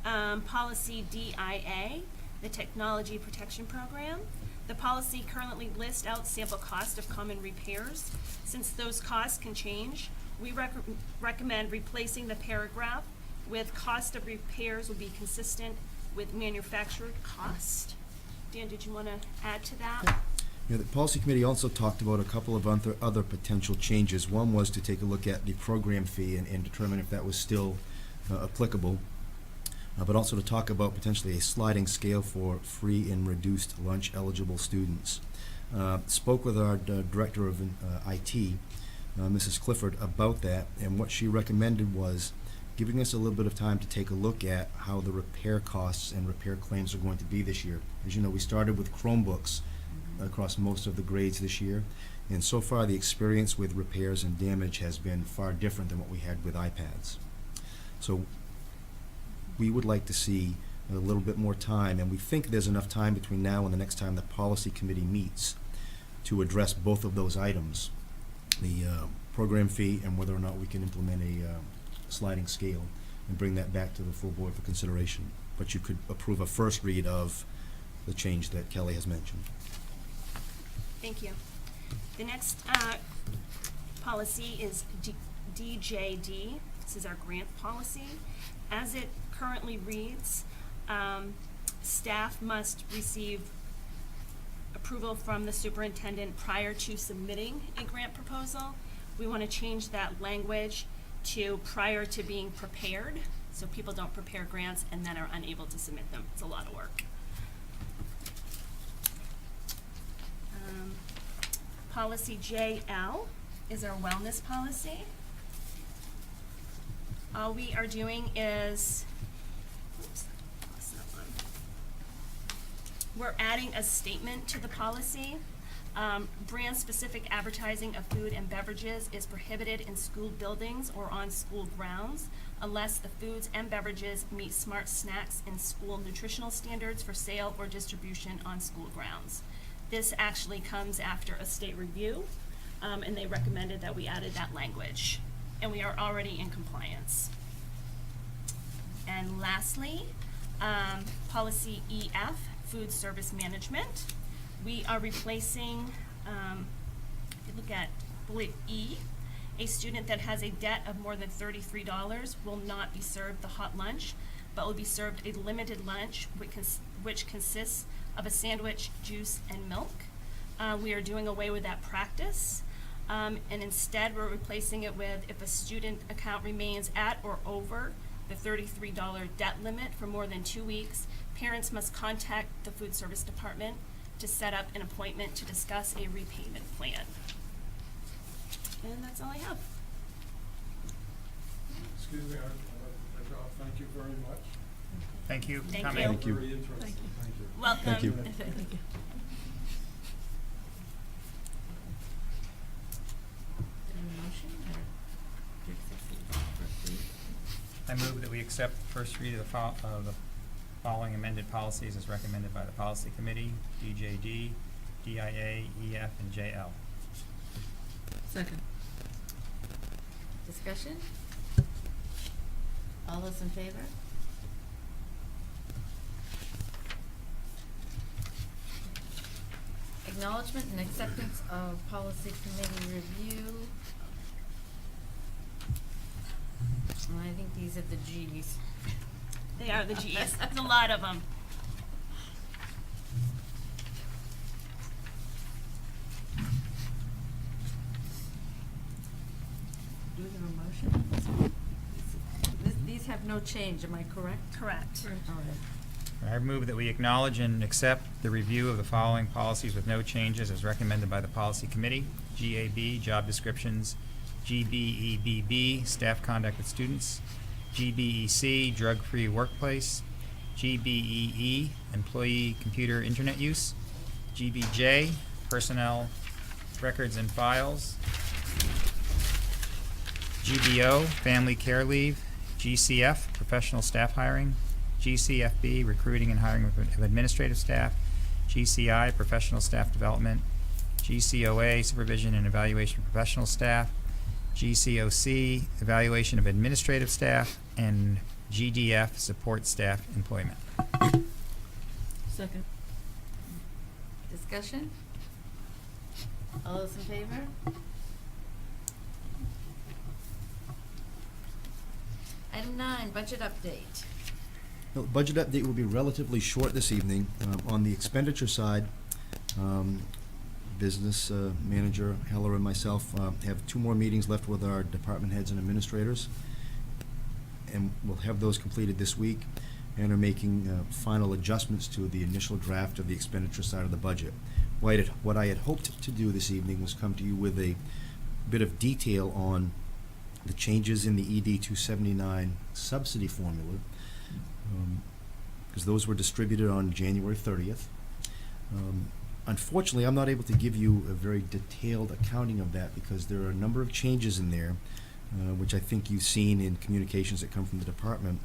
Policy DIA, the Technology Protection Program. The policy currently lists out sample cost of common repairs. Since those costs can change, we recommend replacing the paragraph with cost of repairs will be consistent with manufactured cost. Dan, did you want to add to that? Yeah, the policy committee also talked about a couple of other potential changes. One was to take a look at the program fee and determine if that was still applicable, but also to talk about potentially a sliding scale for free and reduced lunch eligible students. Spoke with our director of IT, Mrs. Clifford, about that, and what she recommended was giving us a little bit of time to take a look at how the repair costs and repair claims are going to be this year. As you know, we started with Chromebooks across most of the grades this year, and so far the experience with repairs and damage has been far different than what we had with iPads. So we would like to see a little bit more time, and we think there's enough time between now and the next time the policy committee meets to address both of those items, the program fee and whether or not we can implement a sliding scale and bring that back to the full board for consideration. but you could approve a first read of the change that Kelly has mentioned. Thank you. The next policy is DJD. This is our grant policy. As it currently reads, staff must receive approval from the superintendent prior to submitting a grant proposal. We want to change that language to prior to being prepared, so people don't prepare grants and then are unable to submit them. It's a lot of work. Policy JL is our wellness policy. All we are doing is, oops, lost that one. We're adding a statement to the policy. Brand-specific advertising of food and beverages is prohibited in school buildings or on school grounds unless the foods and beverages meet Smart Snacks and school nutritional standards for sale or distribution on school grounds. This actually comes after a state review, and they recommended that we added that language, and we are already in compliance. And lastly, policy EF, food service management. We are replacing, if you look at bullet E, a student that has a debt of more than $33 will not be served the hot lunch, but will be served a limited lunch, which consists of a sandwich, juice, and milk. We are doing away with that practice, and instead we're replacing it with if a student account remains at or over the $33 debt limit for more than 2 weeks, parents must contact the food service department to set up an appointment to discuss a repayment plan. And that's all I have. Excuse me, I'd like to take off. Thank you very much. Thank you. Thank Comment. you. Thank you. Very interesting. Thank you. Thank you. Welcome. Thank you. Thank you. I move that we accept the first read of the following amended policies as recommended by the policy committee, DJD, DIA, EF, and JL. Second. Discussion? All those in favor? Acknowledgement and acceptance of policy committee review. Well, I think these are the Gs. They are the Gs. There's a lot of them. Do we have a motion? These have no change, am I correct? Correct. All right. I move that we acknowledge and accept the review of the following policies with no changes as recommended by the policy committee. GAB, job descriptions. GBEBB, staff conduct with students. GBEC, drug-free workplace. GBEE, employee computer internet use. GBJ, personnel records and files. GBO, family care leave. GCF, professional staff hiring. GCFB, recruiting and hiring of administrative staff. GCI, professional staff development. GCOA, supervision and evaluation of professional staff. GCOC, evaluation of administrative staff. And GDF, support staff employment. Second. Discussion? All those in favor? Item 9, budget update. The budget update will be relatively short this evening. On the expenditure side, business manager Heller and myself have 2 more meetings left with our department heads and administrators, and we'll have those completed this week, and are making final adjustments to the initial draft of the expenditure side of the budget. What I had hoped to do this evening was come to you with a bit of detail on the changes in the ED 279 subsidy formula, because those were distributed on January 30th. Unfortunately, I'm not able to give you a very detailed accounting of that because there are a number of changes in there, which I think you've seen in communications that come from the department.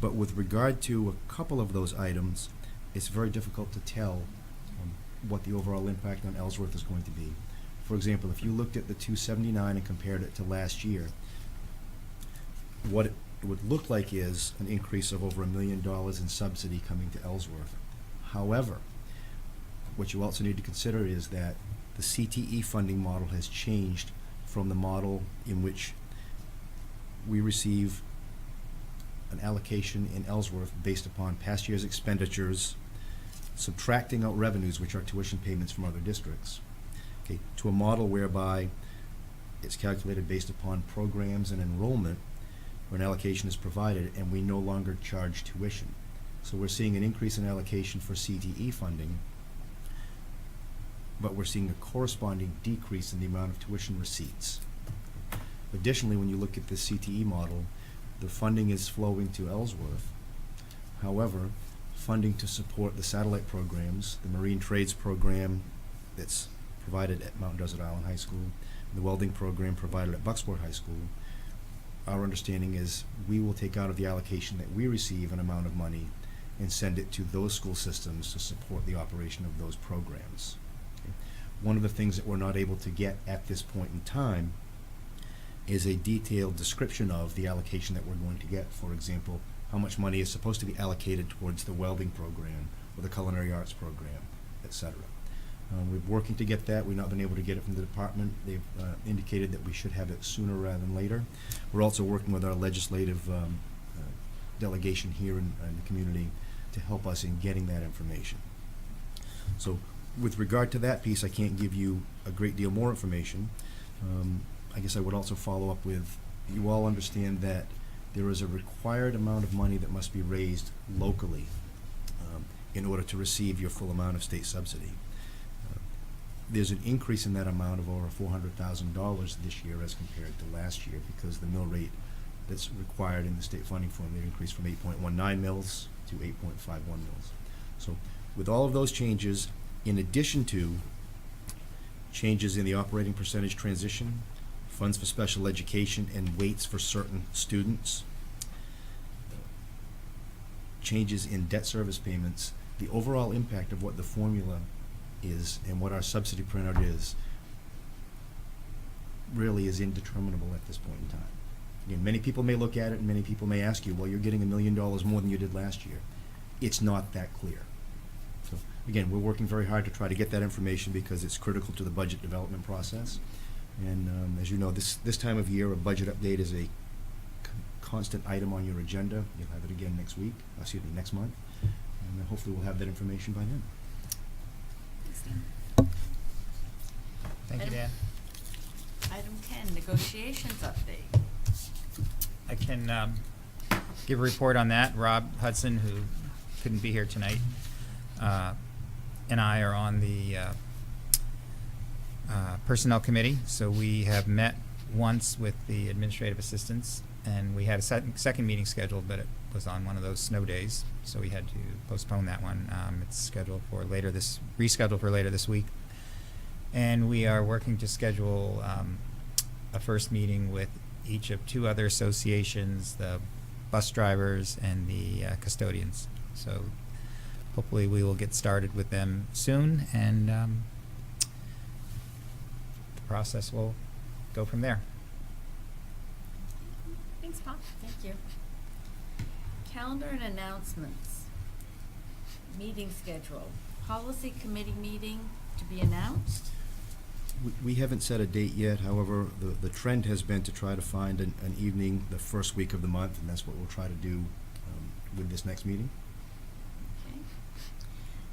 But with regard to a couple of those items, it's very difficult to tell what the overall impact on Ellsworth is going to be. For example, if you looked at the 279 and compared it to last year, what it would look like is an increase of over $1 million in subsidy coming to Ellsworth. However, what you also need to consider is that the CTE funding model has changed from the model in which we receive an allocation in Ellsworth based upon past year's expenditures, subtracting out revenues, which are tuition payments from other districts, okay, to a model whereby it's calculated based upon programs and enrollment when allocation is provided, and we no longer charge tuition. So we're seeing an increase in allocation for CTE funding, but we're seeing a corresponding decrease in the amount of tuition receipts. Additionally, when you look at the CTE model, the funding is flowing to Ellsworth. However, funding to support the satellite programs, the Marine Trades program that's provided at Mount Desert Island High School, the welding program provided at Bucksport High School, our understanding is we will take out of the allocation that we receive an amount of money and send it to those school systems to support the operation of those programs. Okay. One of the things that we're not able to get at this point in time is a detailed description of the allocation that we're going to get. For example, how much money is supposed to be allocated towards the welding program or the culinary arts program, etc. We're working to get that. We've not been able to get it from the department. They've indicated that we should have it sooner rather than later. We're also working with our legislative delegation here in the community to help us in getting that information. So with regard to that piece, I can't give you a great deal more information. I guess I would also follow up with, you all understand that there is a required amount of money that must be raised locally in order to receive your full amount of state subsidy. There's an increase in that amount of over $400,000 this year as compared to last year, because the mill rate that's required in the state funding formula increased from 8.19 mils to 8.51 mils. So with all of those changes, in addition to changes in the operating percentage transition, funds for special education and weights for certain students, changes in debt service payments, the overall impact of what the formula is and what our subsidy printout is really is indeterminable at this point in time. Again, many people may look at it and many people may ask you, well, you're getting $1 million more than you did last year. It's not that clear. So again, we're working very hard to try to get that information because it's critical to the budget development process. And as you know, this time of year, a budget update is a constant item on your agenda. You'll have it again next month. And hopefully we'll have that information by then. Thank you, Dan. Item 10, negotiations update. I can give a report on that. Rob Hudson, who couldn't be here tonight, and I are on the Personnel Committee. So we have met once with the administrative assistants, and we had a second meeting scheduled, but it was on one of those snow days, so we had to postpone that one. It's scheduled for rescheduled for later this week. And we are working to schedule a first meeting with each of two other associations, the bus drivers and the custodians. So hopefully we will get started with them soon, and the process will go from there. Thanks, Paul. Thank you. Calendar and announcements. Meeting schedule. Policy committee meeting to be announced. We haven't set a date yet. However, the trend has been to try to find an evening the first week of the month, and that's what we'll try to do with this next meeting. Okay.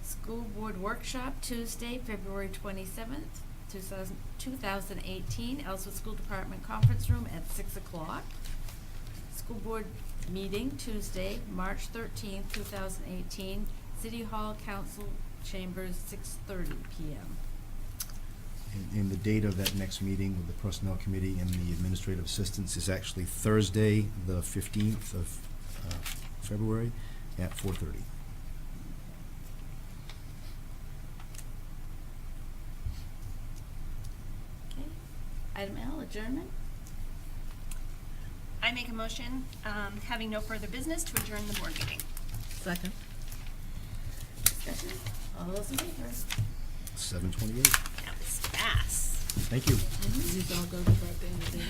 School board workshop, Tuesday, February 27th, 2018, Ellsworth School Department Conference Room at 6 o'clock. School board meeting, Tuesday, March 13th, 2018, City Hall Council Chambers, 6:30 p.m. And the date of that next meeting with the Personnel Committee and the Administrative Assistants is actually Thursday, the 15th of February at 4:30. Okay. Item L, adjournment. I make a motion, having no further business, to adjourn the board meeting. Second. Discussion. All those in favor? 7:28. That was fast. Thank you. These all go to birthday and the dinner?